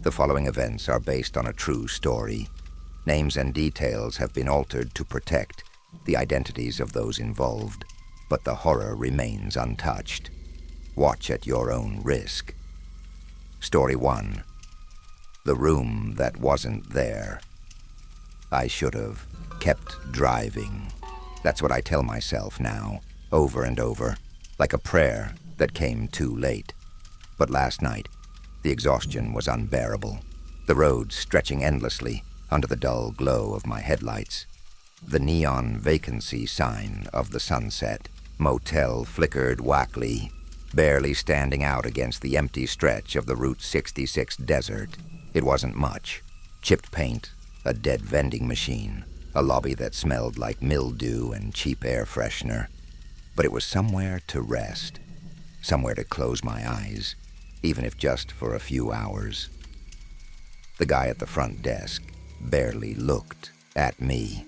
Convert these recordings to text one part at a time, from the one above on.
The following events are based on a true story. Names and details have been altered to protect the identities of those involved, but the horror remains untouched. Watch at your own risk. Story 1. The room that wasn't there. I should have kept driving. That's what I tell myself now, over and over, like a prayer that came too late. But last night, the exhaustion was unbearable. The road stretching endlessly under the dull glow of my headlights. The neon vacancy sign of the sunset. Motel flickered wackly, barely standing out against the empty stretch of the Route 66 desert. It wasn't much. Chipped paint, a dead vending machine, a lobby that smelled like mildew and cheap air freshener. But it was somewhere to rest, somewhere to close my eyes, even if just for a few hours. The guy at the front desk barely looked at me.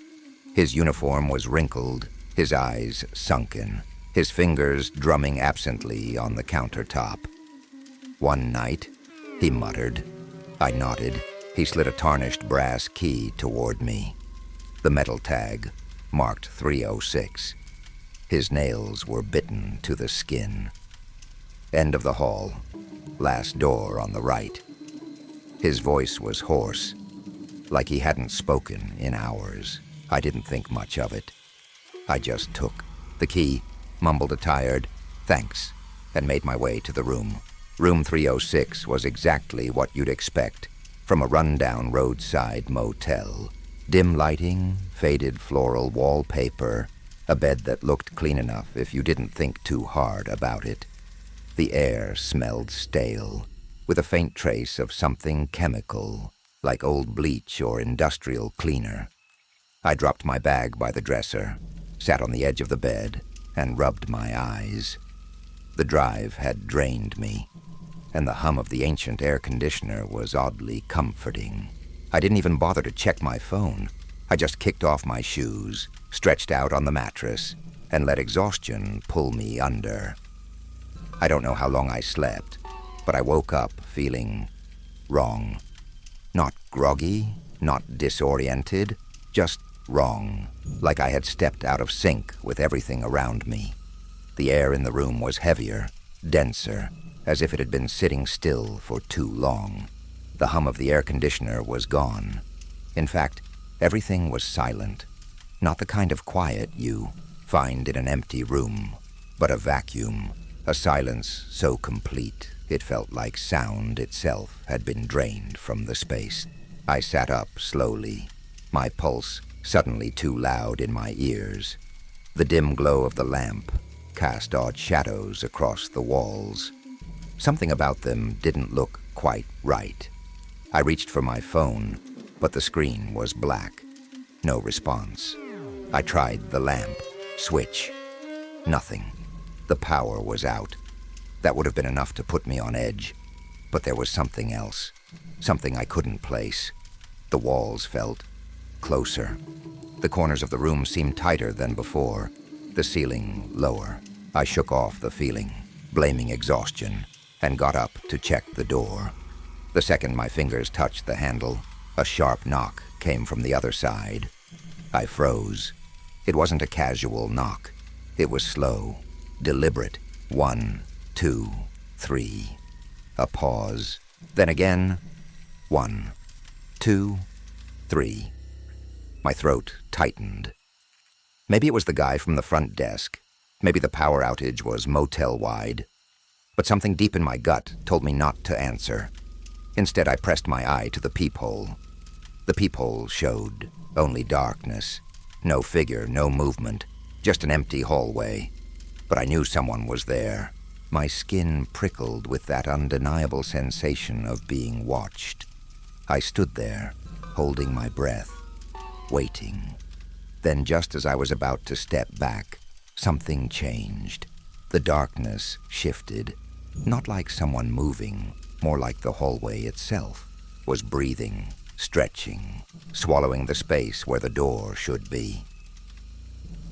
His uniform was wrinkled, his eyes sunken, his fingers drumming absently on the countertop. "One night," he muttered. I nodded. He slid a tarnished brass key toward me. The metal tag marked 306. His nails were bitten to the skin. End of the hall. Last door on the right. His voice was hoarse, like he hadn't spoken in hours. I didn't think much of it. I just took the key, mumbled a tired "thanks," and made my way to the room. Room 306 was exactly what you'd expect from a rundown roadside motel. Dim lighting, faded floral wallpaper, a bed that looked clean enough if you didn't think too hard about it. The air smelled stale, with a faint trace of something chemical, like old bleach or industrial cleaner. I dropped my bag by the dresser, sat on the edge of the bed, and rubbed my eyes. The drive had drained me, and the hum of the ancient air conditioner was oddly comforting. I didn't even bother to check my phone. I just kicked off my shoes, stretched out on the mattress, and let exhaustion pull me under. I don't know how long I slept, but I woke up feeling wrong. Not groggy, not disoriented, just wrong, like I had stepped out of sync with everything around me. The air in the room was heavier, denser, as if it had been sitting still for too long. The hum of the air conditioner was gone. In fact, everything was silent. Not the kind of quiet you find in an empty room, but a vacuum, a silence so complete it felt like sound itself had been drained from the space. I sat up slowly, my pulse suddenly too loud in my ears. The dim glow of the lamp cast odd shadows across the walls. Something about them didn't look quite right. I reached for my phone, but the screen was black. No response. I tried the lamp, switch. Nothing. The power was out. That would have been enough to put me on edge. But there was something else, something I couldn't place. The walls felt closer. The corners of the room seemed tighter than before, the ceiling lower. I shook off the feeling, blaming exhaustion, and got up to check the door. The second my fingers touched the handle, a sharp knock came from the other side. I froze. It wasn't a casual knock. It was slow, deliberate. 1, 2, 3. A pause. Then again. 1, 2, 3. My throat tightened. Maybe it was the guy from the front desk. Maybe the power outage was motel-wide. But something deep in my gut told me not to answer. Instead, I pressed my eye to the peephole. The peephole showed only darkness. No figure, no movement, just an empty hallway. But I knew someone was there. My skin prickled with that undeniable sensation of being watched. I stood there, holding my breath, waiting. Then, just as I was about to step back, something changed. The darkness shifted, not like someone moving, more like the hallway itself was breathing, stretching, swallowing the space where the door should be.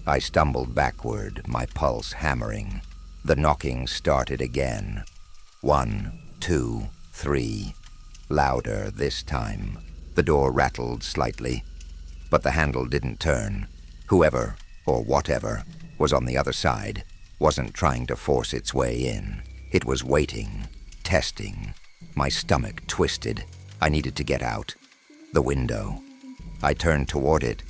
I stumbled backward, my pulse hammering. The knocking started again. 1, 2, 3. louder this time. The door rattled slightly, but the handle didn't turn. Whoever, or whatever, was on the other side wasn't trying to force its way in. It was waiting, testing. My stomach twisted. I needed to get out. The window. I turned toward it,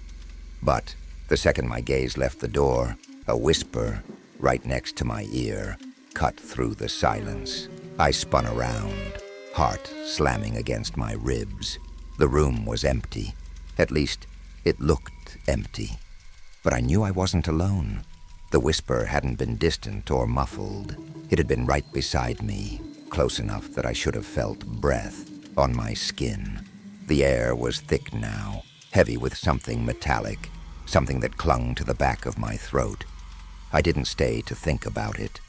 but the second my gaze left the door, a whisper right next to my ear cut through the silence. I spun around, heart slamming against my ribs. The room was empty. At least, it looked empty. But I knew I wasn't alone. The whisper hadn't been distant or muffled. It had been right beside me, close enough that I should have felt breath on my skin. The air was thick now, heavy with something metallic, something that clung to the back of my throat. I didn't stay to think about it.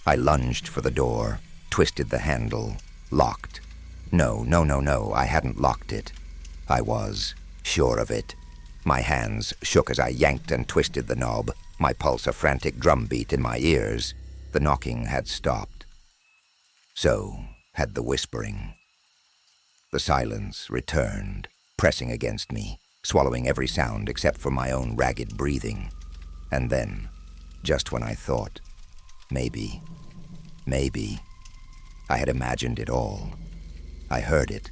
I lunged for the door, twisted the handle, locked. No, I hadn't locked it. I was sure of it. My hands shook as I yanked and twisted the knob, my pulse a frantic drumbeat in my ears. The knocking had stopped. So had the whispering. The silence returned, pressing against me, swallowing every sound except for my own ragged breathing. And then, just when I thought, maybe, I had imagined it all, I heard it.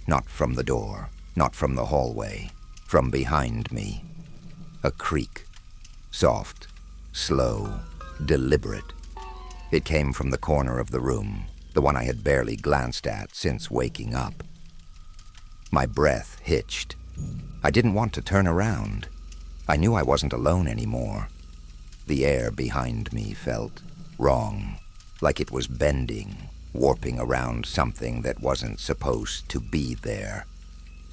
Not from the door, not from the hallway, from behind me. A creak. Soft, slow, deliberate. It came from the corner of the room, the one I had barely glanced at since waking up. My breath hitched. I didn't want to turn around. I knew I wasn't alone anymore. The air behind me felt wrong, like it was bending, warping around something that wasn't supposed to be there.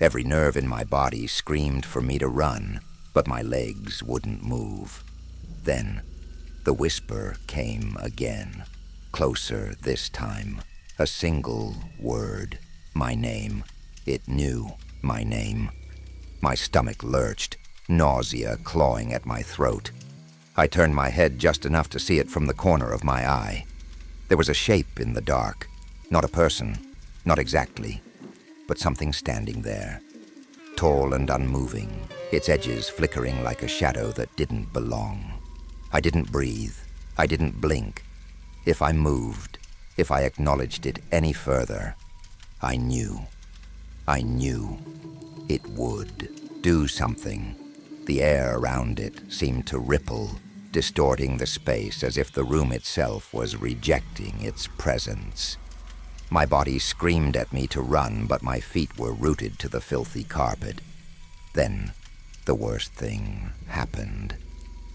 Every nerve in my body screamed for me to run, but my legs wouldn't move. Then, the whisper came again, closer this time. A single word, my name. It knew my name. My stomach lurched, nausea clawing at my throat. I turned my head just enough to see it from the corner of my eye. There was a shape in the dark, not a person, not exactly, but something standing there, tall and unmoving, its edges flickering like a shadow that didn't belong. I didn't breathe. I didn't blink. If I moved, if I acknowledged it any further, I knew it would do something. The air around it seemed to ripple, distorting the space as if the room itself was rejecting its presence. My body screamed at me to run, but my feet were rooted to the filthy carpet. Then, the worst thing happened.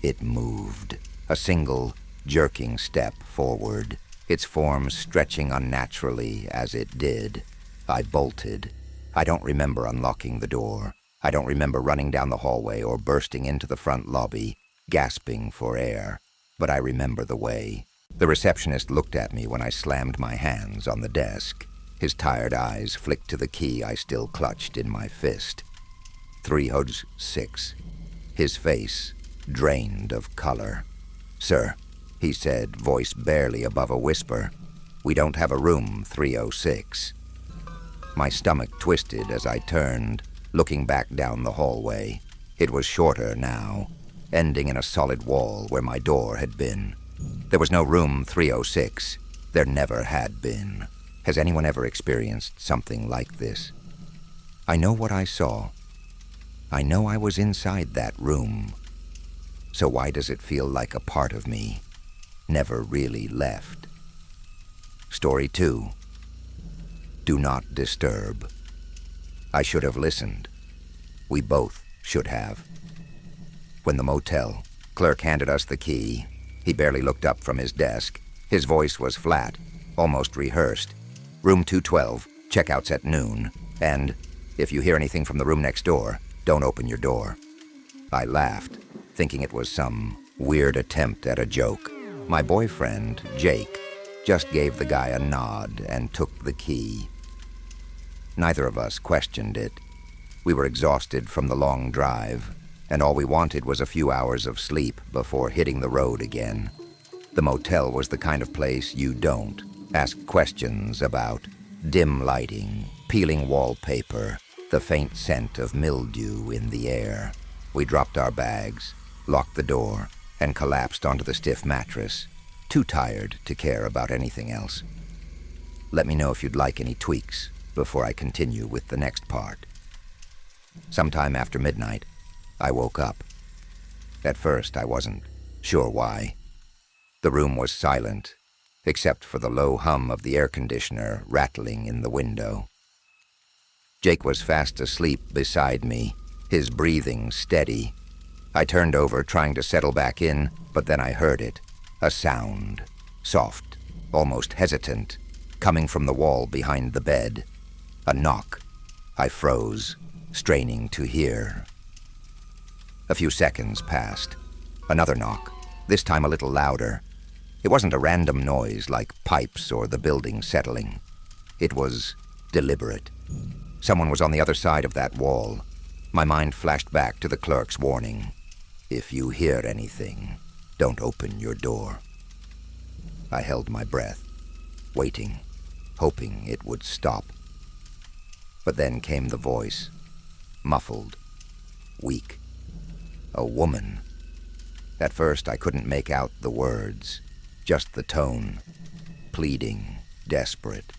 It moved, a single, jerking step forward, its form stretching unnaturally as it did. I bolted. I don't remember unlocking the door. I don't remember running down the hallway or bursting into the front lobby, gasping for air. But I remember the way. The receptionist looked at me when I slammed my hands on the desk. His tired eyes flicked to the key I still clutched in my fist. 306. His face drained of color. "Sir," he said, voice barely above a whisper, "we don't have a room 306. My stomach twisted as I turned, looking back down the hallway. It was shorter now, ending in a solid wall where my door had been. There was no room 306. There never had been. Has anyone ever experienced something like this? I know what I saw. I know I was inside that room. So why does it feel like a part of me never really left? Story 2. Do not disturb. I should have listened. We both should have. When the motel clerk handed us the key, he barely looked up from his desk. His voice was flat, almost rehearsed. "Room 212, checkouts at noon, and if you hear anything from the room next door, don't open your door." I laughed, thinking it was some weird attempt at a joke. My boyfriend, Jake, just gave the guy a nod and took the key. Neither of us questioned it. We were exhausted from the long drive, and all we wanted was a few hours of sleep before hitting the road again. The motel was the kind of place you don't ask questions about. Dim lighting, peeling wallpaper, the faint scent of mildew in the air. We dropped our bags, locked the door, and collapsed onto the stiff mattress, too tired to care about anything else. Let me know if you'd like any tweaks before I continue with the next part. Sometime after midnight, I woke up. At first, I wasn't sure why. The room was silent, except for the low hum of the air conditioner rattling in the window. Jake was fast asleep beside me, his breathing steady. I turned over, trying to settle back in, but then I heard it. A sound, soft, almost hesitant, coming from the wall behind the bed. A knock. I froze, straining to hear. A few seconds passed. Another knock, this time a little louder. It wasn't a random noise like pipes or the building settling. It was deliberate. Someone was on the other side of that wall. My mind flashed back to the clerk's warning. If you hear anything, don't open your door. I held my breath, waiting, hoping it would stop. But then came the voice, muffled, weak. A woman. At first, I couldn't make out the words, just the tone, pleading, desperate.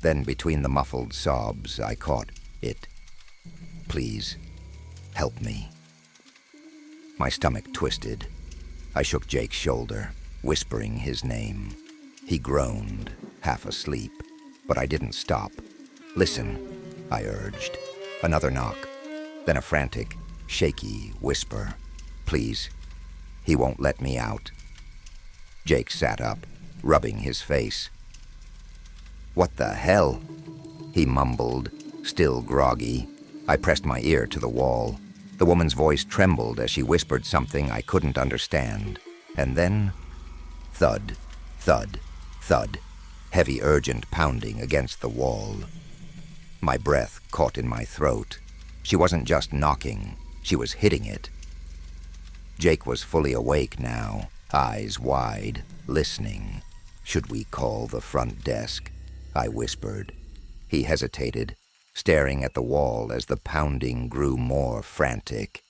Then between the muffled sobs, I caught it. Please, help me. My stomach twisted. I shook Jake's shoulder, whispering his name. He groaned, half asleep, but I didn't stop. Listen, I urged. Another knock, then a frantic, shaky whisper. Please, he won't let me out. Jake sat up, rubbing his face. What the hell? He mumbled, still groggy. I pressed my ear to the wall. The woman's voice trembled as she whispered something I couldn't understand. And then, thud, thud, thud, heavy urgent pounding against the wall. My breath caught in my throat. She wasn't just knocking, she was hitting it. Jake was fully awake now, eyes wide, listening. Should we call the front desk? I whispered. He hesitated, staring at the wall as the pounding grew more frantic.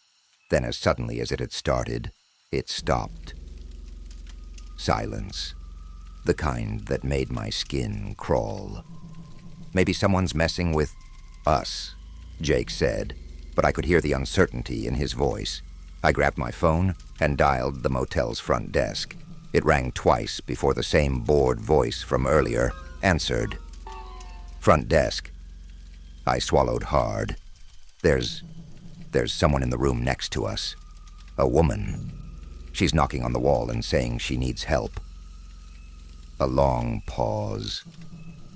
Then as suddenly as it had started, it stopped. Silence. The kind that made my skin crawl. Maybe someone's messing with us, Jake said, but I could hear the uncertainty in his voice. I grabbed my phone and dialed the motel's front desk. It rang twice before the same bored voice from earlier answered. Front desk. I swallowed hard. There's someone in the room next to us. A woman. She's knocking on the wall and saying she needs help. A long pause.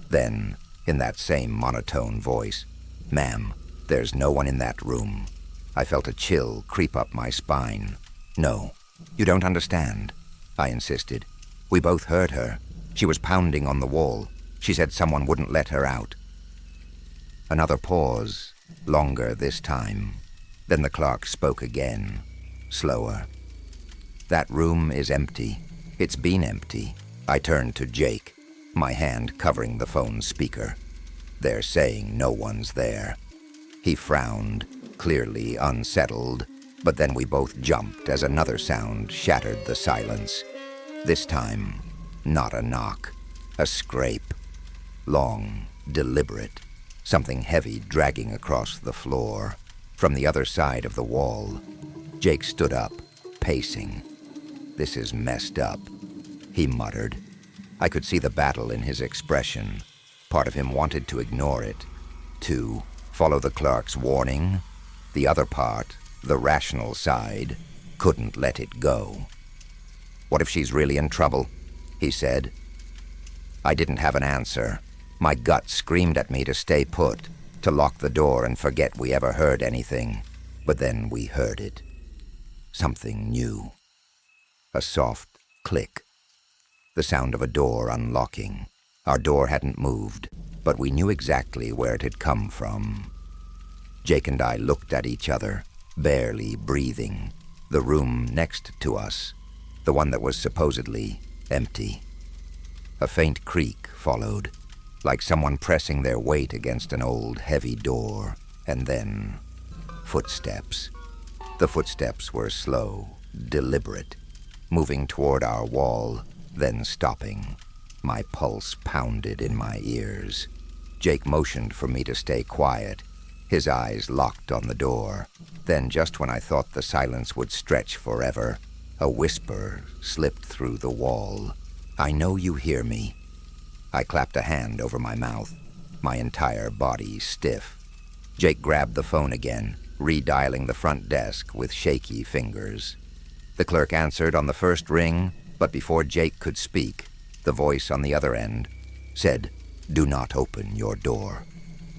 Then, in that same monotone voice, Ma'am, there's no one in that room. I felt a chill creep up my spine. No, you don't understand, I insisted. We both heard her. She was pounding on the wall. She said someone wouldn't let her out. Another pause, longer this time. Then the clerk spoke again, slower. That room is empty. It's been empty. I turned to Jake, my hand covering the phone speaker. They're saying no one's there. He frowned, clearly unsettled, but then we both jumped as another sound shattered the silence. This time, not a knock, a scrape. Long, deliberate, something heavy dragging across the floor. From the other side of the wall, Jake stood up, pacing. This is messed up, he muttered. I could see the battle in his expression. Part of him wanted to ignore it, to follow the clerk's warning. The other part, the rational side, couldn't let it go. What if she's really in trouble? He said. I didn't have an answer. My gut screamed at me to stay put, to lock the door and forget we ever heard anything. But then we heard it. Something new. A soft click. The sound of a door unlocking. Our door hadn't moved, but we knew exactly where it had come from. Jake and I looked at each other, barely breathing. The room next to us, the one that was supposedly empty. A faint creak followed. like someone pressing their weight against an old, heavy door, and then footsteps. The footsteps were slow, deliberate, moving toward our wall, then stopping. My pulse pounded in my ears. Jake motioned for me to stay quiet, his eyes locked on the door. Then, just when I thought the silence would stretch forever, a whisper slipped through the wall. "I know you hear me." I clapped a hand over my mouth, my entire body stiff. Jake grabbed the phone again, redialing the front desk with shaky fingers. The clerk answered on the first ring, but before Jake could speak, the voice on the other end said, "Do not open your door."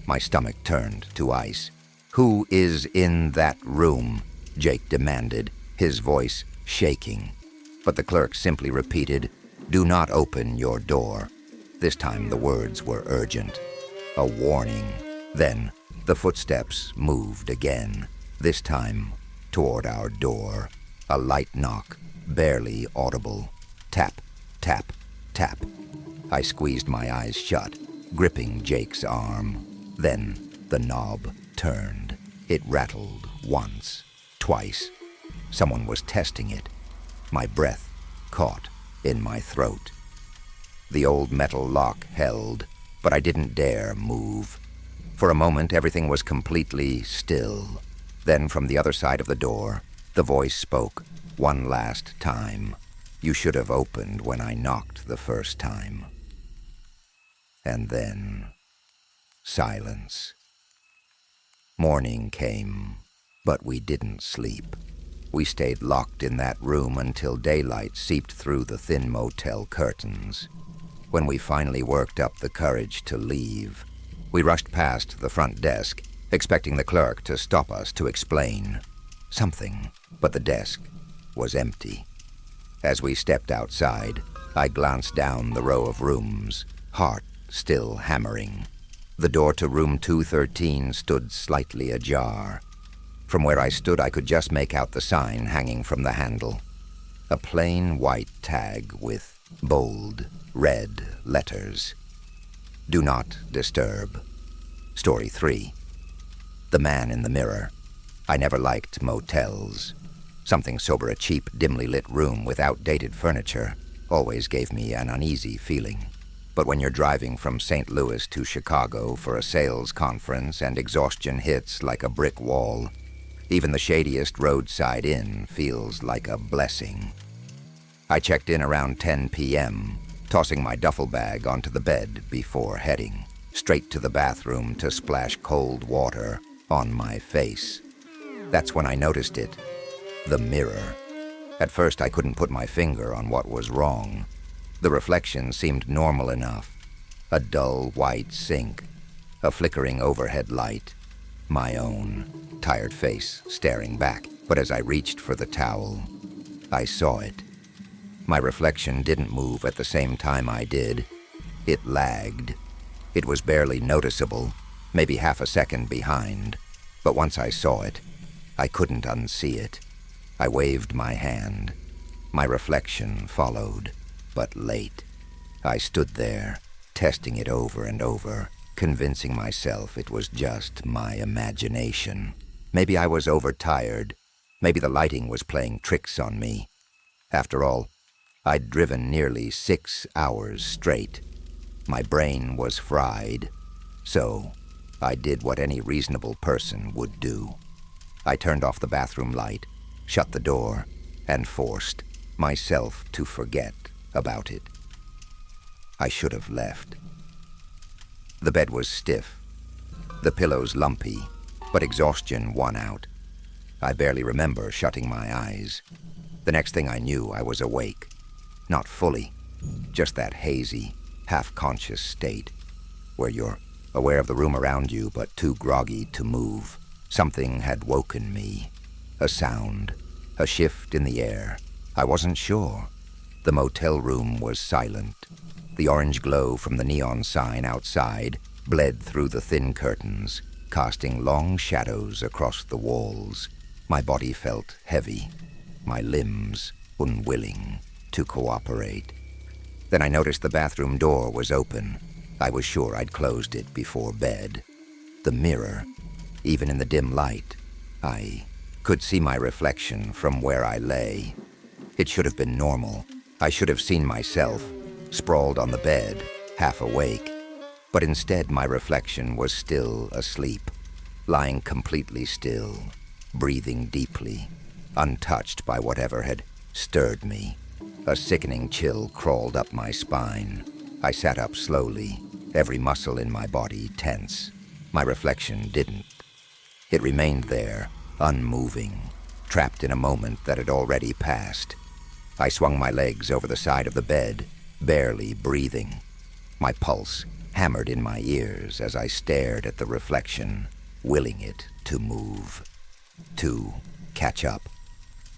My stomach turned to ice. "Who is in that room?" Jake demanded, his voice shaking. But the clerk simply repeated, "Do not open your door." This time the words were urgent, a warning. Then the footsteps moved again, this time toward our door. A light knock, barely audible. Tap, tap, tap. I squeezed my eyes shut, gripping Jake's arm. Then the knob turned. It rattled once, twice. Someone was testing it. My breath caught in my throat. The old metal lock held, but I didn't dare move. For a moment, everything was completely still. Then from the other side of the door, the voice spoke one last time. "You should have opened when I knocked the first time." And then silence. Morning came, but we didn't sleep. We stayed locked in that room until daylight seeped through the thin motel curtains. When we finally worked up the courage to leave, we rushed past the front desk, expecting the clerk to stop us to explain something, but the desk was empty. As we stepped outside, I glanced down the row of rooms, heart still hammering. The door to room 213 stood slightly ajar. From where I stood, I could just make out the sign hanging from the handle. A plain white tag with bold red letters. "Do not disturb." Story 3. The Man in the Mirror. I never liked motels. Something sober, a cheap, dimly lit room with outdated furniture always gave me an uneasy feeling. But when you're driving from St. Louis to Chicago for a sales conference and exhaustion hits like a brick wall, even the shadiest roadside inn feels like a blessing. I checked in around 10 p.m., tossing my duffel bag onto the bed before heading straight to the bathroom to splash cold water on my face. That's when I noticed it, the mirror. At first, I couldn't put my finger on what was wrong. The reflection seemed normal enough. A dull white sink, a flickering overhead light, my own tired face staring back. But as I reached for the towel, I saw it. My reflection didn't move at the same time I did. It lagged. It was barely noticeable, maybe half a second behind. But once I saw it, I couldn't unsee it. I waved my hand. My reflection followed, but late. I stood there, testing it over and over, convincing myself it was just my imagination. Maybe I was overtired. Maybe the lighting was playing tricks on me. After all, I'd driven nearly 6 hours straight. My brain was fried, so I did what any reasonable person would do. I turned off the bathroom light, shut the door, and forced myself to forget about it. I should have left. The bed was stiff, the pillows lumpy, but exhaustion won out. I barely remember shutting my eyes. The next thing I knew, I was awake. Not fully, just that hazy, half-conscious state where you're aware of the room around you but too groggy to move. Something had woken me. A sound, a shift in the air. I wasn't sure. The motel room was silent. The orange glow from the neon sign outside bled through the thin curtains, casting long shadows across the walls. My body felt heavy, my limbs unwilling to cooperate. Then I noticed the bathroom door was open. I was sure I'd closed it before bed. The mirror, even in the dim light, I could see my reflection from where I lay. It should have been normal. I should have seen myself, sprawled on the bed, half awake. But instead, my reflection was still asleep, lying completely still, breathing deeply, untouched by whatever had stirred me. A sickening chill crawled up my spine. I sat up slowly, every muscle in my body tense. My reflection didn't. It remained there, unmoving, trapped in a moment that had already passed. I swung my legs over the side of the bed, barely breathing. My pulse hammered in my ears as I stared at the reflection, willing it to move, to catch up,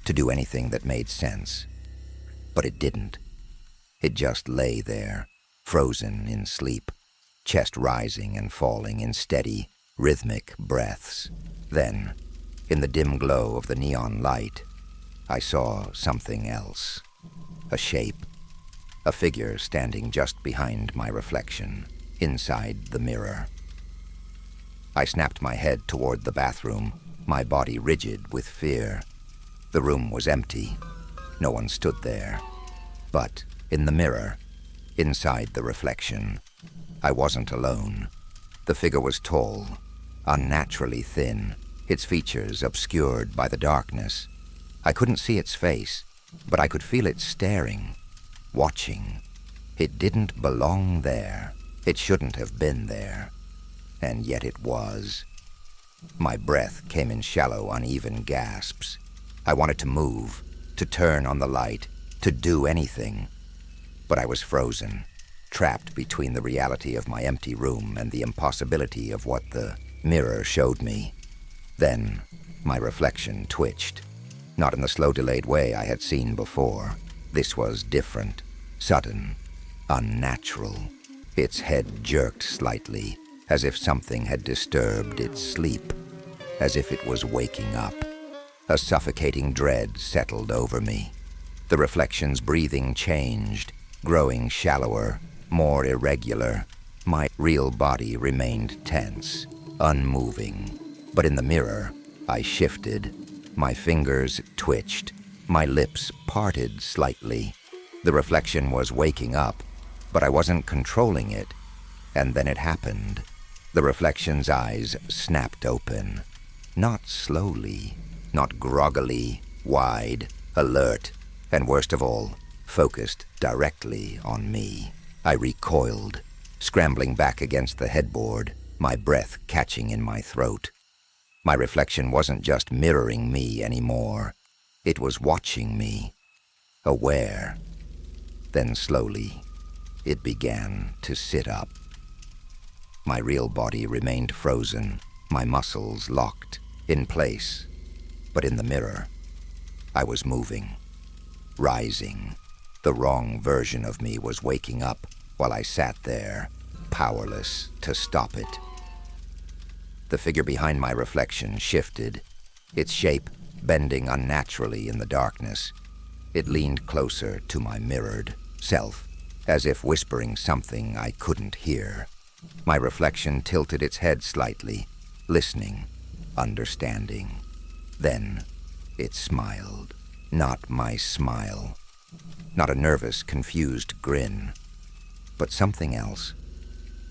to do anything that made sense. But it didn't. It just lay there, frozen in sleep, chest rising and falling in steady, rhythmic breaths. Then, in the dim glow of the neon light, I saw something else. A shape, a figure standing just behind my reflection, inside the mirror. I snapped my head toward the bathroom, my body rigid with fear. The room was empty. No one stood there. But in the mirror, inside the reflection, I wasn't alone. The figure was tall, unnaturally thin, its features obscured by the darkness. I couldn't see its face, but I could feel it staring, watching. It didn't belong there. It shouldn't have been there. And yet it was. My breath came in shallow, uneven gasps. I wanted to move, to turn on the light, to do anything. But I was frozen, trapped between the reality of my empty room and the impossibility of what the mirror showed me. Then, my reflection twitched. Not in the slow, delayed way I had seen before. This was different, sudden, unnatural. Its head jerked slightly, as if something had disturbed its sleep, as if it was waking up. A suffocating dread settled over me. The reflection's breathing changed, growing shallower, more irregular. My real body remained tense, unmoving. But in the mirror, I shifted. My fingers twitched. My lips parted slightly. The reflection was waking up, but I wasn't controlling it. And then it happened. The reflection's eyes snapped open. Not slowly, not groggily, wide, alert, and worst of all, focused directly on me. I recoiled, scrambling back against the headboard, my breath catching in my throat. My reflection wasn't just mirroring me anymore. It was watching me, aware. Then slowly, it began to sit up. My real body remained frozen, my muscles locked, in place. But in the mirror, I was moving, rising. The wrong version of me was waking up while I sat there, powerless to stop it. The figure behind my reflection shifted, its shape bending unnaturally in the darkness. It leaned closer to my mirrored self, as if whispering something I couldn't hear. My reflection tilted its head slightly, listening, understanding. Then it smiled. Not my smile. Not a nervous, confused grin. But something else.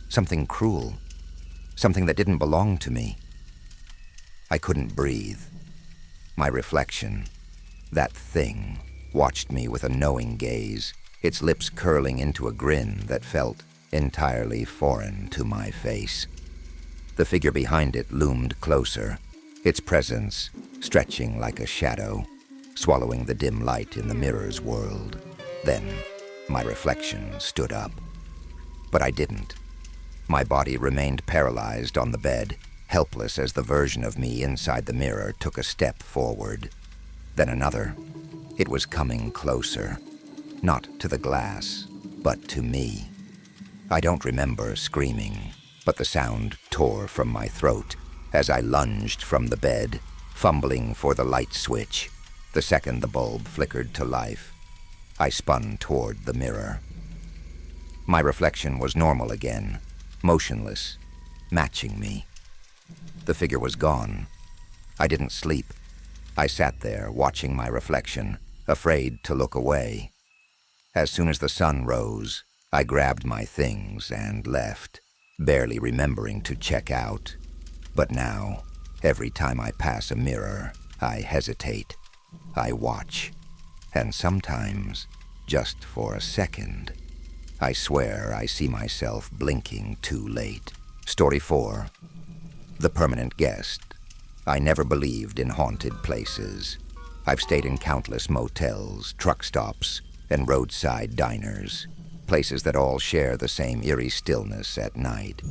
Something cruel. Something that didn't belong to me. I couldn't breathe. My reflection, that thing, watched me with a knowing gaze, its lips curling into a grin that felt entirely foreign to my face. The figure behind it loomed closer, its presence stretching like a shadow, swallowing the dim light in the mirror's world. Then my reflection stood up. But I didn't. My body remained paralyzed on the bed, helpless as the version of me inside the mirror took a step forward. Then another. It was coming closer. Not to the glass, but to me. I don't remember screaming, but the sound tore from my throat as I lunged from the bed, fumbling for the light switch. The second the bulb flickered to life, I spun toward the mirror. My reflection was normal again, motionless, matching me. The figure was gone. I didn't sleep. I sat there, watching my reflection, afraid to look away. As soon as the sun rose, I grabbed my things and left, barely remembering to check out. But now, every time I pass a mirror, I hesitate. I watch. And sometimes, just for a second, I swear I see myself blinking too late. Story 4. The Permanent Guest. I never believed in haunted places. I've stayed in countless motels, truck stops, and roadside diners, places that all share the same eerie stillness at night.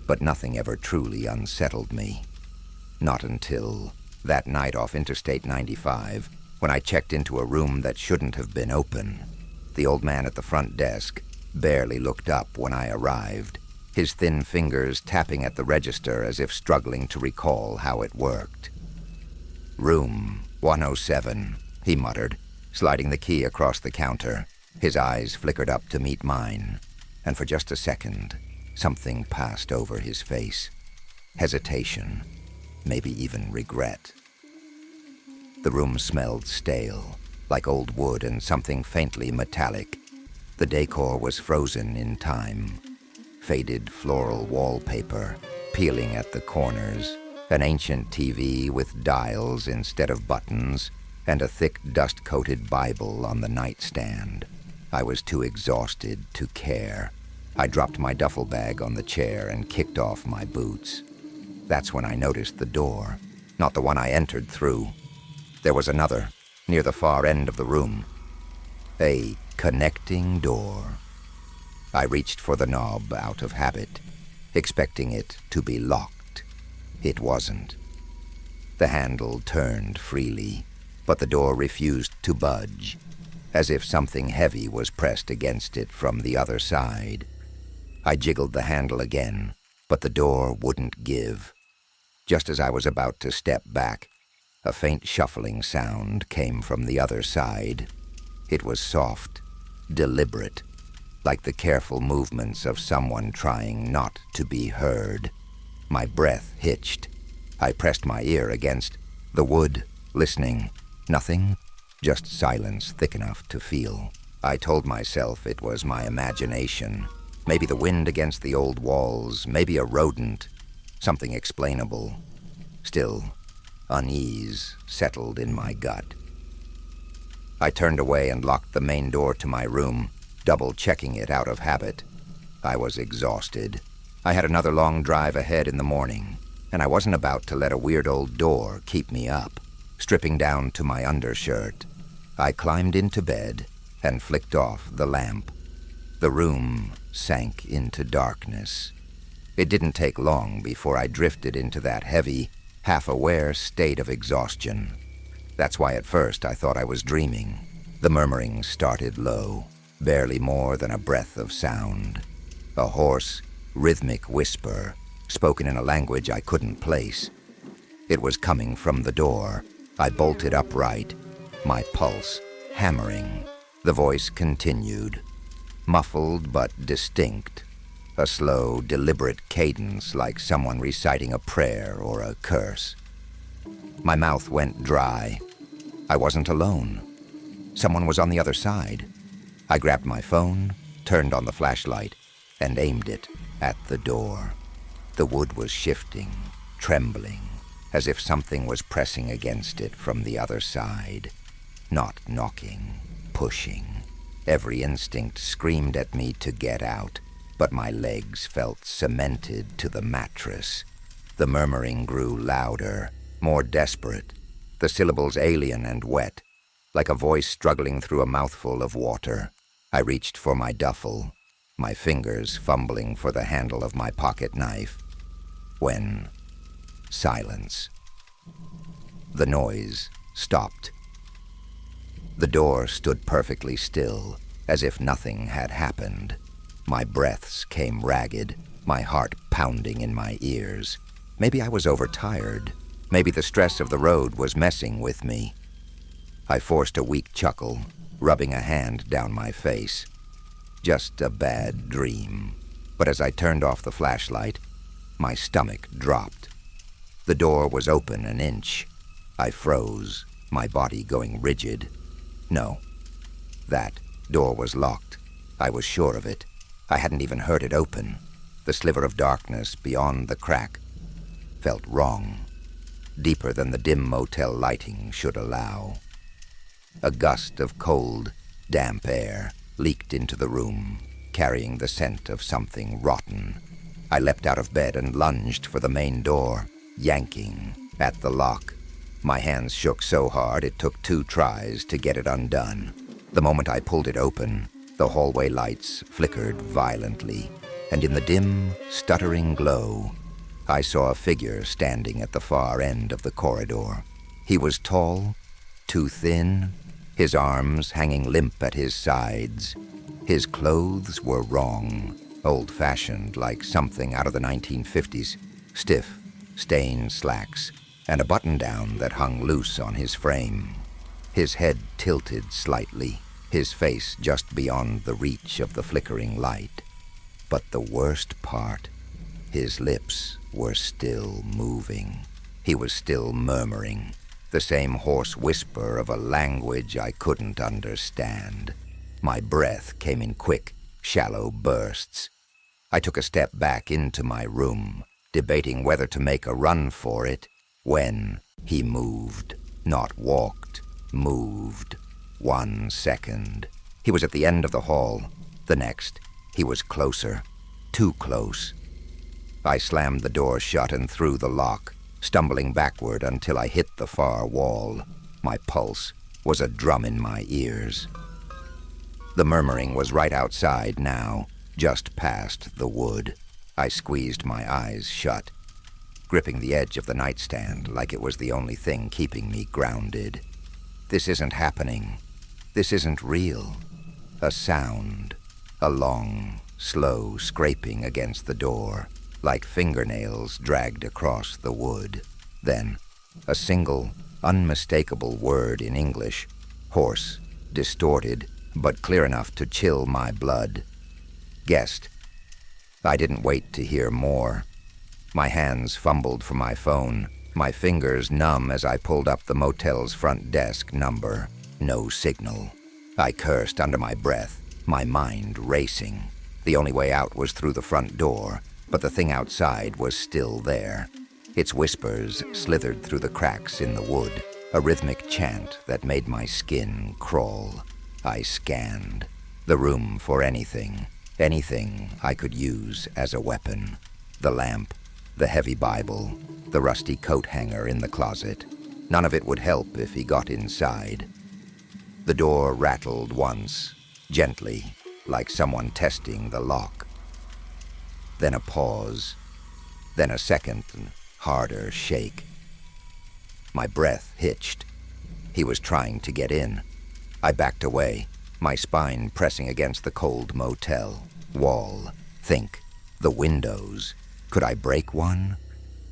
But nothing ever truly unsettled me. Not until that night off Interstate 95, when I checked into a room that shouldn't have been open. The old man at the front desk barely looked up when I arrived, his thin fingers tapping at the register as if struggling to recall how it worked. "Room 107, he muttered, sliding the key across the counter. His eyes flickered up to meet mine, and for just a second, something passed over his face. Hesitation, maybe even regret. The room smelled stale, like old wood and something faintly metallic. The decor was frozen in time. Faded floral wallpaper, peeling at the corners, an ancient TV with dials instead of buttons, and a thick dust-coated Bible on the nightstand. I was too exhausted to care. I dropped my duffel bag on the chair and kicked off my boots. That's when I noticed the door, not the one I entered through. There was another, near the far end of the room. A connecting door. I reached for the knob out of habit, expecting it to be locked. It wasn't. The handle turned freely, but the door refused to budge, as if something heavy was pressed against it from the other side. I jiggled the handle again, but the door wouldn't give. Just as I was about to step back, a faint shuffling sound came from the other side. It was soft, deliberate, like the careful movements of someone trying not to be heard. My breath hitched. I pressed my ear against the wood, listening. Nothing, just silence thick enough to feel. I told myself it was my imagination. Maybe the wind against the old walls, maybe a rodent, something explainable. Still, unease settled in my gut. I turned away and locked the main door to my room, double-checking it out of habit. I was exhausted. I had another long drive ahead in the morning, and I wasn't about to let a weird old door keep me up. Stripping down to my undershirt, I climbed into bed and flicked off the lamp. The room sank into darkness. It didn't take long before I drifted into that heavy, half-aware state of exhaustion. That's why at first I thought I was dreaming. The murmuring started low, barely more than a breath of sound. A hoarse, rhythmic whisper, spoken in a language I couldn't place. It was coming from the door. I bolted upright, my pulse hammering. The voice continued, muffled but distinct, a slow, deliberate cadence like someone reciting a prayer or a curse. My mouth went dry. I wasn't alone. Someone was on the other side. I grabbed my phone, turned on the flashlight, and aimed it at the door. The wood was shifting, trembling, as if something was pressing against it from the other side. Not knocking, pushing. Every instinct screamed at me to get out, but my legs felt cemented to the mattress. The murmuring grew louder, more desperate, the syllables alien and wet, like a voice struggling through a mouthful of water. I reached for my duffel, my fingers fumbling for the handle of my pocket knife, when silence. The noise stopped. The door stood perfectly still, as if nothing had happened. My breaths came ragged, my heart pounding in my ears. Maybe I was overtired. Maybe the stress of the road was messing with me. I forced a weak chuckle, rubbing a hand down my face. just a bad dream. But as I turned off the flashlight, my stomach dropped. The door was open an inch. I froze, my body going rigid. No, that door was locked. I was sure of it. I hadn't even heard it open. The sliver of darkness beyond the crack felt wrong, deeper than the dim motel lighting should allow. A gust of cold, damp air leaked into the room, carrying the scent of something rotten. I leapt out of bed and lunged for the main door, yanking at the lock. My hands shook so hard it took 2 tries to get it undone. The moment I pulled it open, the hallway lights flickered violently, and in the dim, stuttering glow, I saw a figure standing at the far end of the corridor. He was tall, too thin, his arms hanging limp at his sides. His clothes were wrong, old-fashioned like something out of the 1950s, stiff, stained slacks, and a button-down that hung loose on his frame. His head tilted slightly, his face just beyond the reach of the flickering light. But the worst part, his lips were still moving. He was still murmuring, the same hoarse whisper of a language I couldn't understand. My breath came in quick, shallow bursts. I took a step back into my room, debating whether to make a run for it, when he moved. Not walked, moved. 1 second. He was at the end of the hall. The next, he was closer. Too close. I slammed the door shut and threw the lock, stumbling backward until I hit the far wall. My pulse was a drum in my ears. The murmuring was right outside now, just past the wood. I squeezed my eyes shut, gripping the edge of the nightstand like it was the only thing keeping me grounded. This isn't happening. This isn't real. A sound, a long, slow scraping against the door, like fingernails dragged across the wood. Then, a single, unmistakable word in English, hoarse, distorted, but clear enough to chill my blood. Guest. I didn't wait to hear more. My hands fumbled for my phone, my fingers numb as I pulled up the motel's front desk number. No signal. I cursed under my breath, my mind racing. The only way out was through the front door, but the thing outside was still there. Its whispers slithered through the cracks in the wood, a rhythmic chant that made my skin crawl. I scanned the room for anything I could use as a weapon. The lamp, the heavy Bible, the rusty coat hanger in the closet. None of it would help if he got inside. The door rattled once, gently, like someone testing the lock. Then a pause, then a second and harder shake. My breath hitched. He was trying to get in. I backed away, my spine pressing against the cold motel wall. Think, the windows. Could I break one?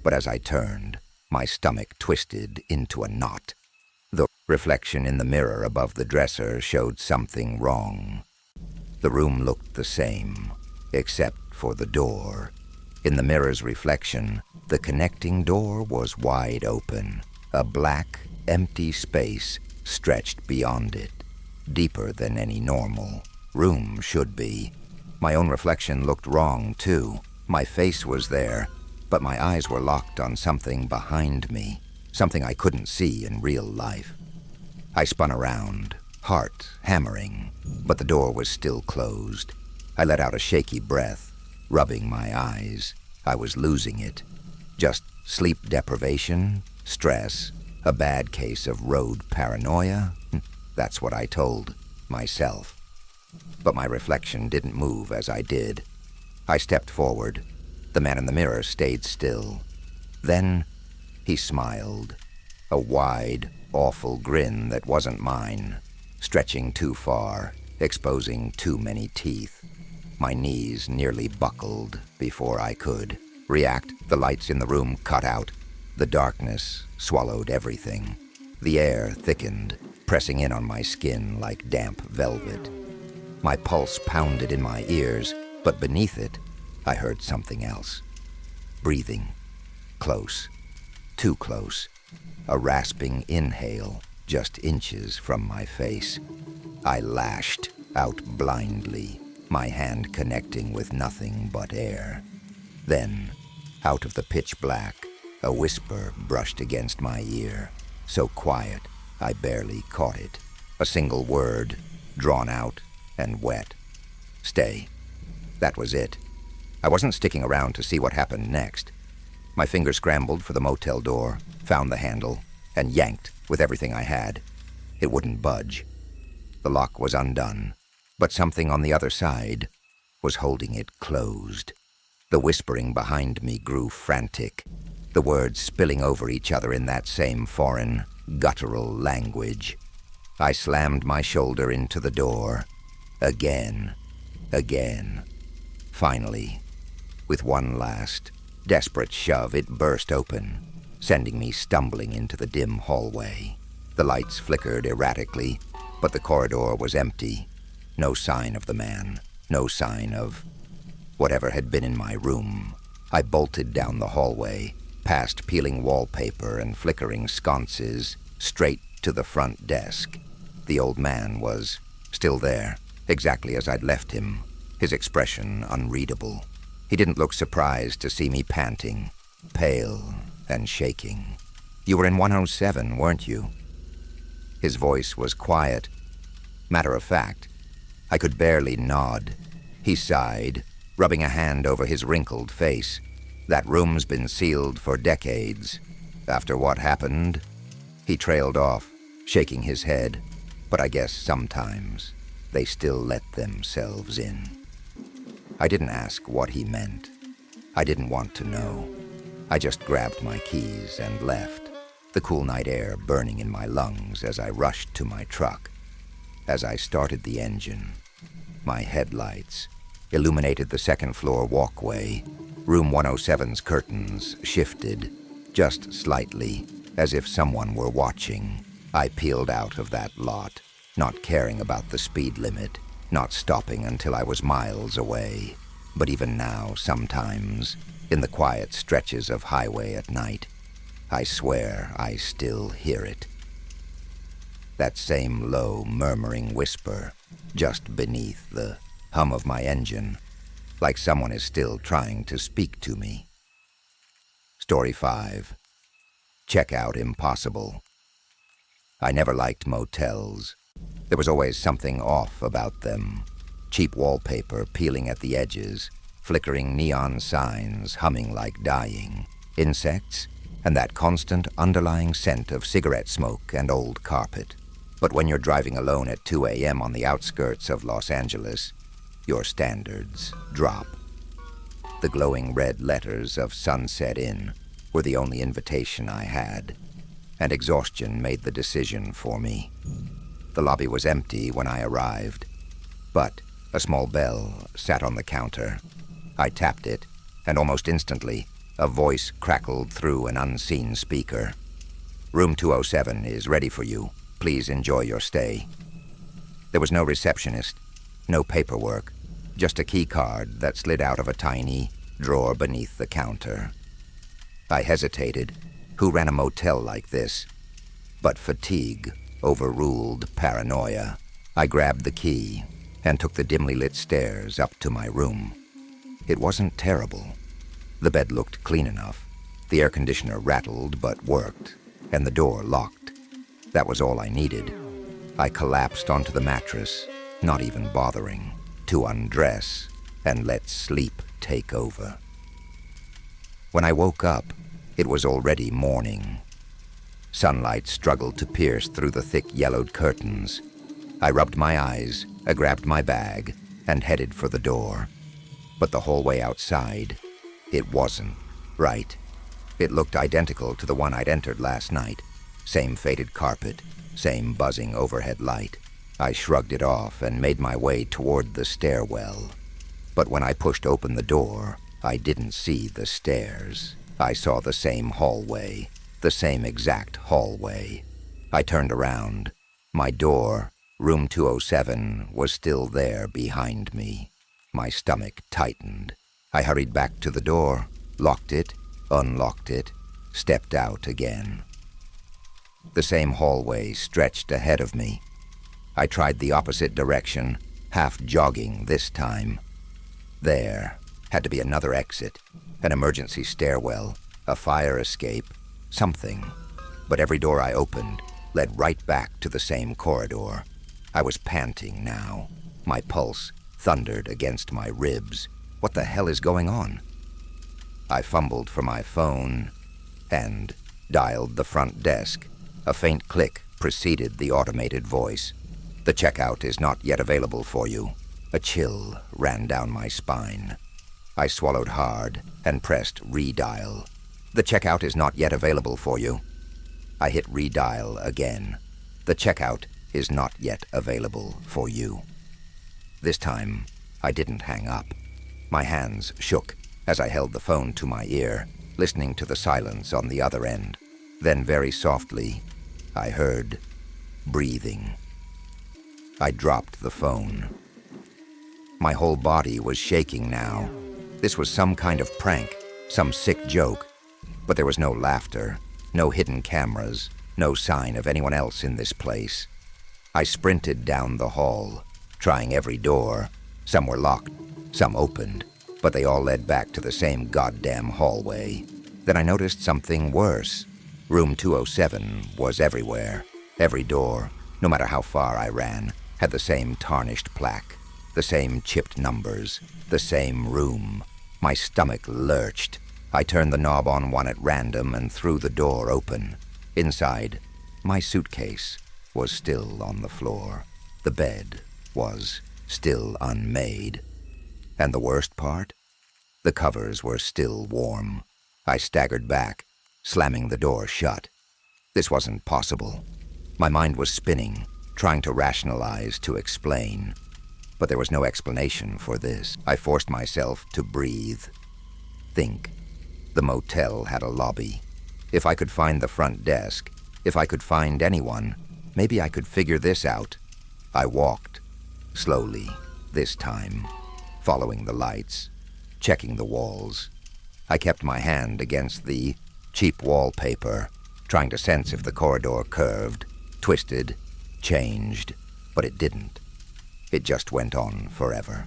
But as I turned, my stomach twisted into a knot. The reflection in the mirror above the dresser showed something wrong. The room looked the same, except for the door. In the mirror's reflection, the connecting door was wide open. A black, empty space stretched beyond it, deeper than any normal room should be. My own reflection looked wrong, too. My face was there, but my eyes were locked on something behind me, something I couldn't see in real life. I spun around, heart hammering, but the door was still closed. I let out a shaky breath, rubbing my eyes. I was losing it. Just sleep deprivation, stress, a bad case of road paranoia. That's what I told myself. But my reflection didn't move as I did. I stepped forward. The man in the mirror stayed still. Then he smiled, a wide, awful grin that wasn't mine, stretching too far, exposing too many teeth. My knees nearly buckled before I could react. The lights in the room cut out. The darkness swallowed everything. The air thickened, pressing in on my skin like damp velvet. My pulse pounded in my ears, but beneath it, I heard something else. Breathing. Close. Too close. A rasping inhale, just inches from my face. I lashed out blindly, my hand connecting with nothing but air. Then, out of the pitch black, a whisper brushed against my ear, so quiet I barely caught it. A single word, drawn out and wet. Stay. That was it. I wasn't sticking around to see what happened next. My fingers scrambled for the motel door, found the handle, and yanked with everything I had. It wouldn't budge. The lock was undone, but something on the other side was holding it closed. The whispering behind me grew frantic, the words spilling over each other in that same foreign, guttural language. I slammed my shoulder into the door. Again. Finally, with one last, desperate shove, it burst open, sending me stumbling into the dim hallway. The lights flickered erratically, but the corridor was empty. No sign of the man, no sign of whatever had been in my room. I bolted down the hallway, past peeling wallpaper and flickering sconces, straight to the front desk. The old man was still there, exactly as I'd left him, his expression unreadable. He didn't look surprised to see me panting, pale and shaking. "You were in 107, weren't you?" His voice was quiet, matter of fact. I could barely nod. He sighed, rubbing a hand over his wrinkled face. "That room's been sealed for decades. After what happened?" He trailed off, shaking his head, but I guess sometimes they still let themselves in. I didn't ask what he meant. I didn't want to know. I just grabbed my keys and left, the cool night air burning in my lungs as I rushed to my truck. As I started the engine, my headlights illuminated the second-floor walkway. Room 107's curtains shifted, just slightly, as if someone were watching. I peeled out of that lot, not caring about the speed limit, not stopping until I was miles away. But even now, sometimes, in the quiet stretches of highway at night, I swear I still hear it. That same low, murmuring whisper, just beneath the hum of my engine, like someone is still trying to speak to me. Story 5. Checkout impossible. I never liked motels. There was always something off about them. Cheap wallpaper peeling at the edges, flickering neon signs humming like dying, insects, and that constant underlying scent of cigarette smoke and old carpet. But when you're driving alone at 2 a.m. on the outskirts of Los Angeles, your standards drop. The glowing red letters of Sunset Inn were the only invitation I had, and exhaustion made the decision for me. The lobby was empty when I arrived, but a small bell sat on the counter. I tapped it, and almost instantly, a voice crackled through an unseen speaker. "Room 207 is ready for you. Please enjoy your stay." There was no receptionist, no paperwork, just a key card that slid out of a tiny drawer beneath the counter. I hesitated. Who ran a motel like this? But fatigue overruled paranoia. I grabbed the key and took the dimly lit stairs up to my room. It wasn't terrible. The bed looked clean enough. The air conditioner rattled but worked, and the door locked. That was all I needed. I collapsed onto the mattress, not even bothering to undress and let sleep take over. When I woke up, it was already morning. Sunlight struggled to pierce through the thick yellowed curtains. I rubbed my eyes, grabbed my bag, and headed for the door. But the hallway outside, it wasn't right. It looked identical to the one I'd entered last night. Same faded carpet, same buzzing overhead light. I shrugged it off and made my way toward the stairwell. But when I pushed open the door, I didn't see the stairs. I saw the same hallway, the same exact hallway. I turned around. My door Room 207 was still there behind me. My stomach tightened. I hurried back to the door, locked it, unlocked it, stepped out again. The same hallway stretched ahead of me. I tried the opposite direction, half jogging this time. There had to be another exit, an emergency stairwell, a fire escape, something. But every door I opened led right back to the same corridor. I was panting now. My pulse thundered against my ribs. What the hell is going on? I fumbled for my phone and dialed the front desk. A faint click preceded the automated voice. "The checkout is not yet available for you." A chill ran down my spine. I swallowed hard and pressed redial. "The checkout is not yet available for you." I hit redial again. "The checkout is not yet available for you." This time, I didn't hang up. My hands shook as I held the phone to my ear, listening to the silence on the other end. Then very softly, I heard breathing. I dropped the phone. My whole body was shaking now. This was some kind of prank, some sick joke. But there was no laughter, no hidden cameras, no sign of anyone else in this place. I sprinted down the hall, trying every door. Some were locked, some opened, but they all led back to the same goddamn hallway. Then I noticed something worse. Room 207 was everywhere. Every door, no matter how far I ran, had the same tarnished plaque, the same chipped numbers, the same room. My stomach lurched. I turned the knob on one at random and threw the door open. Inside, my suitcase was still on the floor. The bed was still unmade. And the worst part? The covers were still warm. I staggered back, slamming the door shut. This wasn't possible. My mind was spinning, trying to rationalize, to explain. But there was no explanation for this. I forced myself to breathe. Think. The motel had a lobby. If I could find the front desk, if I could find anyone, maybe I could figure this out. I walked, slowly, this time, following the lights, checking the walls. I kept my hand against the cheap wallpaper, trying to sense if the corridor curved, twisted, changed, but it didn't. It just went on forever.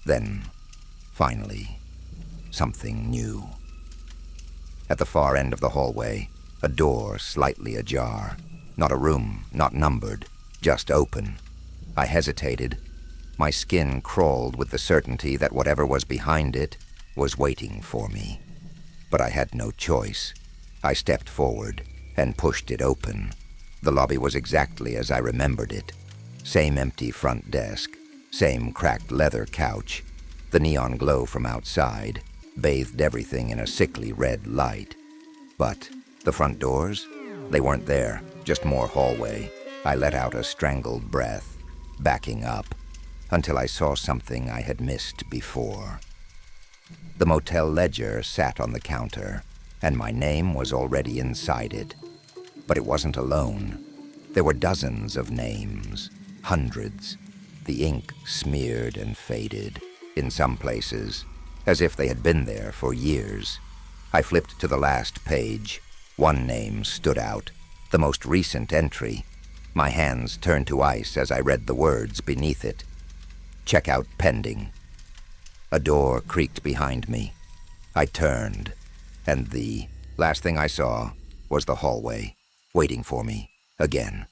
Then, finally, something new. At the far end of the hallway, a door slightly ajar. Not a room, not numbered, just open. I hesitated. My skin crawled with the certainty that whatever was behind it was waiting for me. But I had no choice. I stepped forward and pushed it open. The lobby was exactly as I remembered it. Same empty front desk, same cracked leather couch. The neon glow from outside bathed everything in a sickly red light. But the front doors? They weren't there, just more hallway. I let out a strangled breath, backing up, until I saw something I had missed before. The motel ledger sat on the counter, and my name was already inside it. But it wasn't alone. There were dozens of names, hundreds. The ink smeared and faded, in some places, as if they had been there for years. I flipped to the last page. One name stood out, the most recent entry. My hands turned to ice as I read the words beneath it. Checkout pending. A door creaked behind me. I turned, and the last thing I saw was the hallway, waiting for me again.